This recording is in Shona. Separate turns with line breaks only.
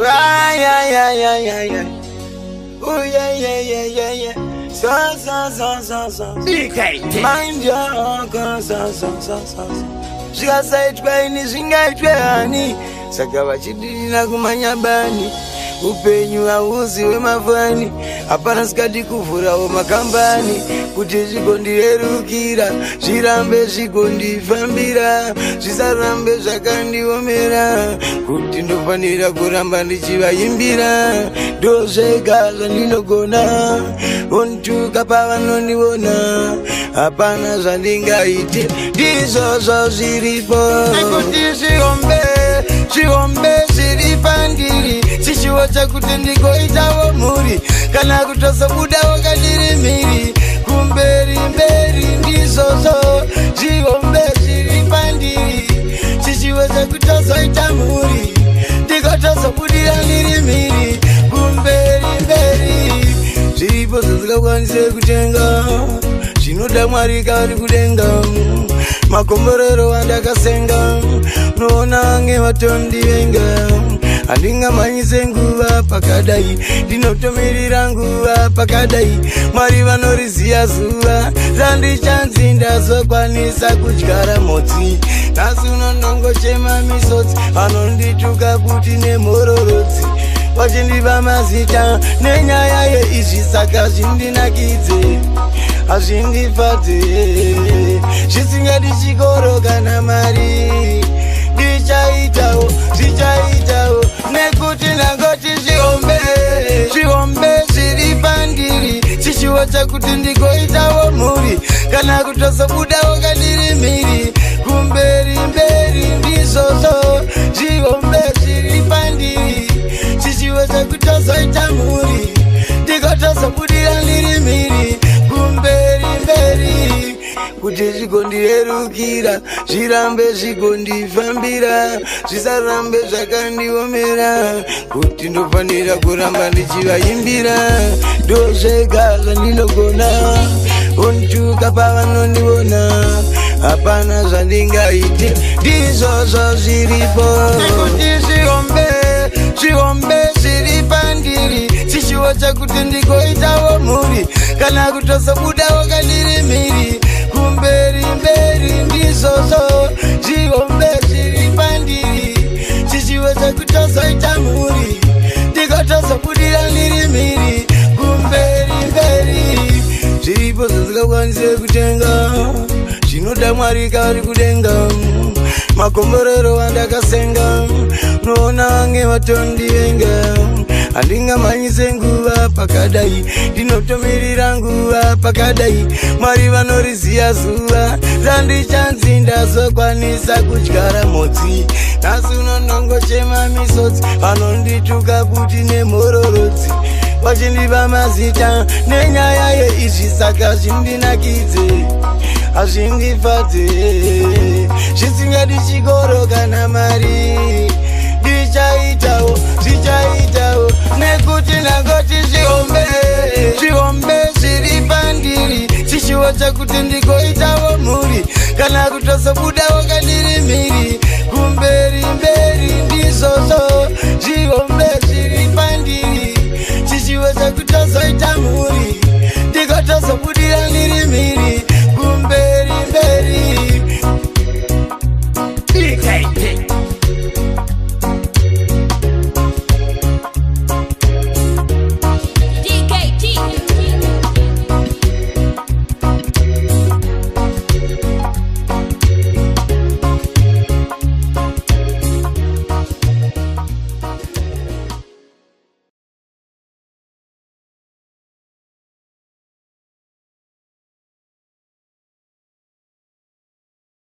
Ay, ay, ay, ay, ay, ay. Oh, yeah, yeah, yeah, yeah, yeah. So. Mind your so. Zvikasaitwa ini zvingaitwe hani. Saka vachidinira kumanyabani. Upenyu hauzi wemafani. Hapana sikati kuvhurawo makambani. Kuti zvigondirerukira, zvirambe zvigondifambira, zvisarambe zvakandiomera. Kuti ndofanira kuramba ndichivaimbira, ndozvega zvandinogona. Ontuka pavanondiona, hapana zvandingaite, ndizvozvo zviripo. Nekuti zvihombe zviri pandiri, chishuwo chakuti ndigoitawo mhuri, kana kutozobudawo kandiri mhiri. Kumberi mberi ndizvozvo zvihombe zviri pandiri, chishuwo chakutozoita mhuri, ndikotozobudira ndiri mhiri. Kumberi mberi zviripo zvisingakwanise kutenga, zvinoda Mwari kari kudenga. Makomborero andakasenga, noona ngevatondivenga. Handingamanyise nguva pakadai, ndinotomirira nguva pakadai. Mwari vanoriziya zuva randichanzi ndazokwanisa kudyara mhodzi. Nhasi unonongochema misodzi, vanondituka kuti nemhororodzi. Vachindipa mazita nenyaya yeizvi, saka zvindinakidze hazvindifadze. Zvisingadi chikoro kana mari, ndichaitawo zvichaitawo. Nekuti ndangoti zvihombe zviri pandiri, chishuwo chakuti ndigoitawo mhuri, kana kutozobudawo kandiri mhiri. Kumberi mberi ndizvozvo zvihombe zviri pandiri, chishuwo chakutozoita mhuri, ndikotozobudira ndiri mhiri. Kumberi mberi kuti zvigondirerukira, zvirambe zvigondifambira, zvisarambe zvakandiomera. Kuti ndofanira kuramba ndichivaimbira, ndozvega zvandinogona. Ontuka pavanondiona, hapana zvandingaite, ndizvozvo zviripo. Nekuti zvihombe zviri pandiri, chishuwo chakuti ndigoitawo mhuri, kana kutozobudawo kandiri mhiri. Kumberi mberi ndizvozvo zvihombe zviri pandiri, chishuwo chakutozoita mhuri, ndikotozobudira ndiri mhiri. Kumberi mberi zviripo zvisingakwanise kutenga, zvinoda Mwari kari kudenga. Makomborero andakasenga, noona ngevatondivenga. Handingamanyise nguva pakadai, ndinotomirira nguva pakadai. Mwari vanoriziya zuva randichanzi ndazokwanisa kudyara mhodzi. Nhasi unonongochema misodzi, vanondituka kuti nemhororodzi. Vachindipa mazita nenyaya yeizvi, saka zvindinakidze hazvindifadze. Zvisingadi chikoro kana mari, ndichaitawo zvichaitawo. Nekuti ndangoti zvihombe zviri pandiri, chishuwo chakuti ndigoitawo mhuri, kana kutozobuda